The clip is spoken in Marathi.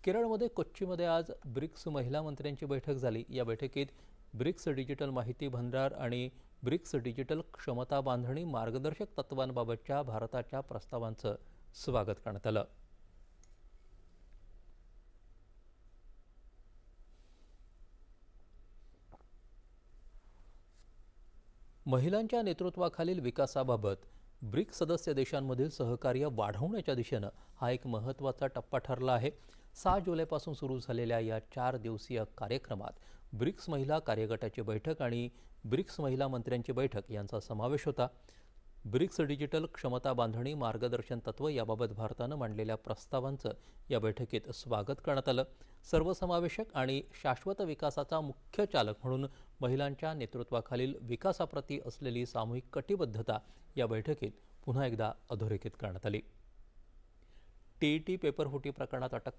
केरळमध्ये कोच्चीमध्ये आज ब्रिक्स महिला मंत्र्यांची बैठक झाली। या बैठकीत ब्रिक्स डिजिटल माहिती भंडार आणि ब्रिक्स डिजिटल क्षमता बांधणी मार्गदर्शक तत्वांबाबतच्या भारताच्या प्रस्तावांचं स्वागत करण्यात आलं। महिलांच्या नेतृत्वाखालील विकासाबाबत ब्रिक्स सदस्य देशांमधील सहकार्य वाढवण्याच्या दिशेनं हा एक महत्त्वाचा टप्पा ठरला आहे। 6 जुलैपासून सुरू झालेल्या या 4 दिवसीय कार्यक्रमात ब्रिक्स महिला कार्यगटाची बैठक आणि ब्रिक्स महिला मंत्र्यांची बैठक यांचा समावेश होता। ब्रिक्स डिजिटल क्षमता बांधणी मार्गदर्शन तत्व याबाबत भारतानं मांडलेल्या प्रस्तावांचं या बैठकीत स्वागत करण्यात आलं। सर्वसमावेशक आणि शाश्वत विकासाचा मुख्य चालक म्हणून महिलांच्या नेतृत्वाखालील विकासाप्रती असलेली सामूहिक कटिबद्धता या बैठकीत पुन्हा एकदा अधोरेखित करण्यात आली। टीईटी पेपर फुटी प्रकरणात अटक